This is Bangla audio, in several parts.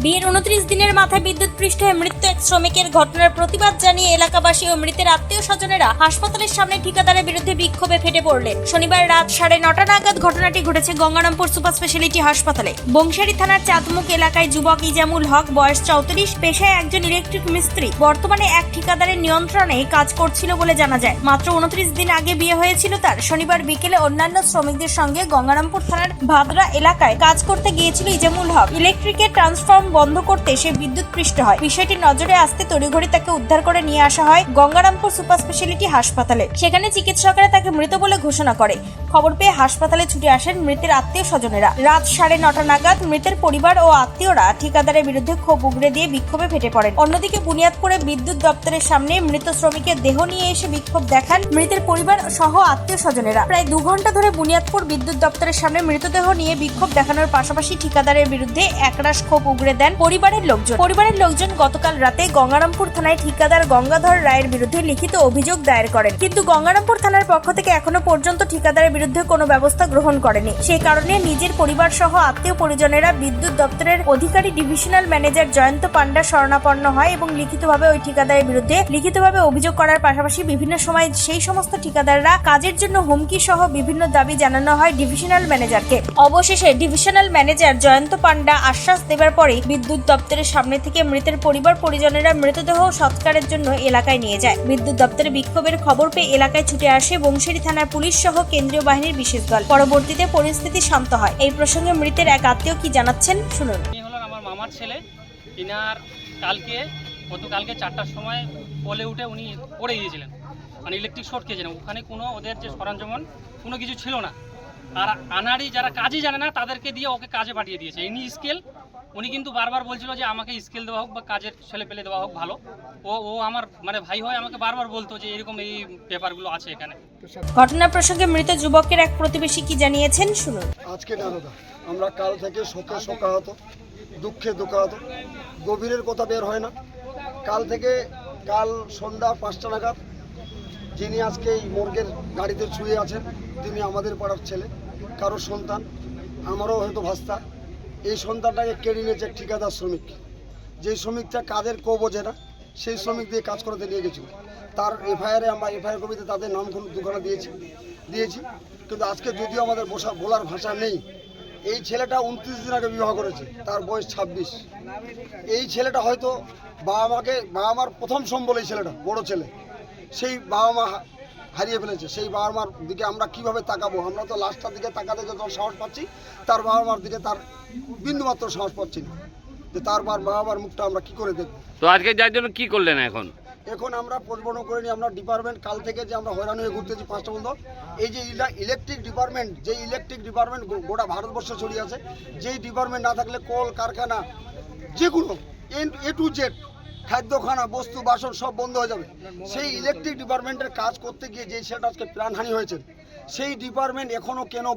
বিয়ের 29 দিনের মাথায় বিদ্যুৎ পৃষ্ঠ হয়ে মৃত্যু এক শ্রমিকের ঘটনার প্রতিবাদ জানিয়ে এলাকাবাসী ও মৃতের আত্মীয় স্বজনেরা হাসপাতালের সামনে ঠিকাদারের বিরুদ্ধে বিক্ষোভে ফেটে পড়লেন। শনিবার রাত 9:30 নাগাদ ঘটনাটি ঘটেছে গঙ্গারামপুর সুপার স্পেশালিটি হাসপাতালে। বংশারী থানার চাঁদমুখ এলাকায় যুবক ইজামুল হক, বয়স 34, পেশায় একজন ইলেকট্রিক মিস্ত্রি, বর্তমানে এক ঠিকাদারের নিয়ন্ত্রণে কাজ করছিল বলে জানা যায়। মাত্র 29 দিন আগে বিয়ে হয়েছিল তার। শনিবার বিকেলে অন্যান্য শ্রমিকদের সঙ্গে গঙ্গারামপুর থানার ভাদরা এলাকায় কাজ করতে গিয়েছিল ইজামুল হক। ইলেকট্রিকের ট্রান্সফর্ম বন্ধ করতে সে বিদ্যুৎ পৃষ্ঠ হয়। বিষয়টি নজরে আসতে তড়িঘড়ি তাকে উদ্ধার করে নিয়ে আসা হয় গঙ্গারামপুর সুপার স্পেশালিটি হাসপাতালে। সেখানে চিকিৎসকরা তাকে মৃত বলে ঘোষণা করে। খবর পেয়ে হাসপাতালে ছুটে আসেন মৃতের আত্মীয় স্বজনেরা। রাত 9:30 নাগাদ মৃতের পরিবার ও আত্মীয়রা ঠিকাদারের বিরুদ্ধে ক্ষোভ উগরে দিয়ে বিক্ষোভে ফেটে পড়েন। অন্যদিকে বুনিয়াদপুরে বিদ্যুৎ দপ্তরের সামনে মৃত শ্রমিকের দেহ নিয়ে এসে বিক্ষোভ দেখান মৃতের পরিবার সহ আত্মীয় স্বজনেরা। প্রায় 2 ঘন্টা ধরে বুনিয়াদপুর বিদ্যুৎ দপ্তরের সামনে মৃতদেহ নিয়ে বিক্ষোভ দেখানোর পাশাপাশি ঠিকাদারের বিরুদ্ধে একরাশ ক্ষোভ উগরে দেন পরিবারের লোকজন। গতকাল রাতে গঙ্গারামপুর থানায় ঠিকাদার গঙ্গাধর রায়ের বিরুদ্ধে লিখিত অভিযোগ দায়ের করেন, কিন্তু গঙ্গারামপুর থানার পক্ষ থেকে এখনো পর্যন্ত ঠিকাদারের বিরুদ্ধে কোনো ব্যবস্থা গ্রহণ করেনি। সেই কারণে নিজের পরিবার সহ আত্মীয় পরিজনেরা বিদ্যুৎ দপ্তরের অধিকারী ডিভিশনাল ম্যানেজার জয়ন্ত পান্ডা শরণাপন্ন হয় এবং লিখিতভাবে ওই ঠিকাদারের বিরুদ্ধে লিখিতভাবে অভিযোগ করার পাশাপাশি বিভিন্ন সময় সেই সমস্ত ঠিকাদাররা কাজের জন্য হুমকি সহ বিভিন্ন দাবি জানানো হয় ডিভিশনাল ম্যানেজারকে। অবশেষে ডিভিশনাল ম্যানেজার জয়ন্ত পান্ডা আশ্বাস দেবার পরেই বিদ্যুৎ দপ্তরের সামনে থেকে মৃতের পরিবার পরিজনেরা মৃতদেহ সৎকারের জন্য এলাকায় নিয়ে যায়। বিদ্যুৎ দপ্তরে বিক্ষোভের খবর পেয়ে এলাকায় ছুটে আসে বংশারী থানার পুলিশ সহ কেন্দ্রীয় বাহিনীর বিশেষ দল। পরবর্তীতে পরিস্থিতি শান্ত হয়। এই প্রসঙ্গে মৃতের এক আত্মীয় কি জানাচ্ছেন শুনুন। আমার মামার ছেলে, ইনার গতকালকে 4টার সময় পোলে উঠে উনি পড়ে গিয়েছিলেন, মানে ইলেকট্রিক শর্ট খেয়েছিলেন। ওখানে কোনো ওদের যে সরঞ্জাম কোনো কিছু ছিল না। আর আনাড়ি যারা কাজই জানে না তাদেরকে দিয়ে ওকে কাজে পাঠিয়ে দিয়েছে। ইনি স্কেল, উনি কিন্তু বারবার বলছিল যে আমাকে স্কেল দেওয়া হোক বা কাজের ছেলে পেলে দেওয়া হোক ভালো। ও আমার মানে ভাই হয়, আমাকে বারবার বলতো যে এরকম এই পেপারগুলো আছে এখানে। ঘটনা প্রসঙ্গে মৃত যুবকের এক প্রতিবেশী কি জানিয়েছেন শুনুন। আজকে দাদা আমরা কাল থেকে শোকে শোকাহত, দুঃখে দুঃখাহত, গভীরের কথা বের হয় না। কাল সন্ধ্যা 5টা নাগাদ যিনি আজকে এই মর্গের গাড়িতে শুয়ে আছেন তিনি আমাদের পাড়ার ছেলে, কারোর সন্তান, আমারও হয়তো ভাস্তা। এই সন্তানটাকে কেড়ে নিয়েছে ঠিকাদার শ্রমিক। যেই শ্রমিকটা কাজের বোঝে না সেই শ্রমিক দিয়ে কাজ করাতে নিয়ে গেছিল। তার আমরা এফআইআর কপিতে তাদের নাম দুখানা দিয়েছি। কিন্তু আজকে যদিও আমাদের বলার ভাষা নেই। এই ছেলেটা 29 দিন আগে বিবাহ করেছে, তার বয়স 26। এই ছেলেটা হয়তো বাবা মার প্রথম সম্বল। এই ছেলেটা বড় ছেলে, সেই বাবা মা হারিয়ে ফেলেছে। সেই বাবা মার দিকে আমরা কিভাবে তাকাবো? আমরা তো লাস্টটার দিকে তাকাতে যত সাহস পাচ্ছি, তার বাবা মার দিকে তার বিন্দুমাত্র সাহস পাচ্ছি না যে তার বাবা মার মুখটা আমরা কি করে দেখবো। তো আজকে যার জন্য কি করলেন? এখন আমরা পোস্টমর্টম করে নিই। আমরা ডিপার্টমেন্ট কাল থেকে যে আমরা হয়রান হয়ে ঘুরতেছি 5টা বন্ধ। এই যে ইলেকট্রিক ডিপার্টমেন্ট গোটা ভারতবর্ষে ছড়িয়ে আছে। যেই ডিপার্টমেন্ট না থাকলে কল কারখানা যে কোনো A to Z খাদ্যখানা বস্তু বাসন সব বন্ধ হয়ে যাবে। সেই ইলেকট্রিক ডিপার্টমেন্টের কাজ করতে গিয়ে যে ছেলেটা আজকে প্রাণহানি হয়েছে, সেই ডিপার্টমেন্ট এখনও কেন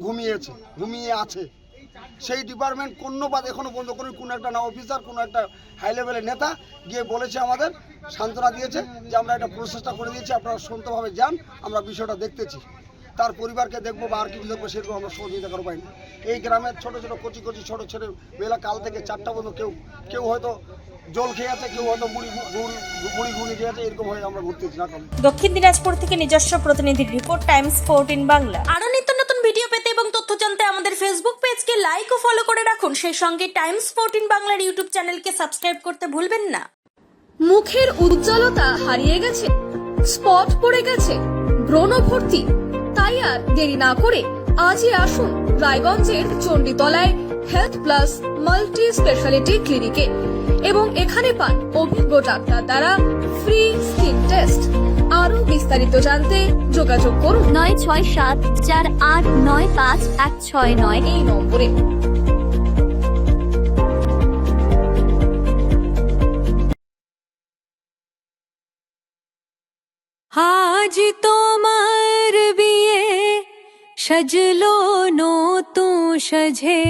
ঘুমিয়ে আছে? সেই ডিপার্টমেন্ট কোনোবাদ এখনও বন্ধ করে কোনো একটা না অফিসার, কোনো একটা হাই লেভেলের নেতা গিয়ে বলেছে, আমাদের সান্ত্বনা দিয়েছে যে আমরা একটা প্রচেষ্টা করে দিয়েছি, আপনারা শান্তভাবে যান, আমরা বিষয়টা দেখতেছি। তার পরিবারকে দেখবো বা আর কিছু দেখবো, সেরকম আমরা সহযোগিতা করা পাইনি। এই গ্রামের ছোটো কচি ছোটো ছেলে মেয়েরা কাল থেকে 4টা পর্যন্ত কেউ হয়তো জল খেয়ে আছে, কেউ হয়তো মুড়ি খেয়ে আছে, এরকম হয়ে আমরা ঘুরতেছি না। দক্ষিণ দিনাজপুর থেকে নিজস্ব প্রতিনিধির রিপোর্ট, টাইমস 14 বাংলা। আরো নিত্য নতুন ভিডিও পেতে এবং তথ্য জানতে আমাদের ফেসবুক পেজকে লাইক ও ফলো করে রাখুন। সেই সঙ্গে টাইমস 14 বাংলার ইউটিউব চ্যানেলকে সাবস্ক্রাইব করতে ভুলবেন না। মুখের উজ্জ্বলতা হারিয়ে গেছে, স্পট পড়ে গেছে, ব্রণ ভর্তি, তাই আর দেরি না করে আজই আসুন রায়গঞ্জের চণ্ডীতলায় হেলথ প্লাস মাল্টি স্পেশালিটি ক্লিনিকে এবং এখানে পান অভিজ্ঞ ডাক্তার দ্বারা ফ্রি স্কিন টেস্ট। আরো বিস্তারিত জানতে যোগাযোগ করুন 9674895169 এই নম্বরে। আজ তোমার বিয়ে সাজলো নতুন সাজে।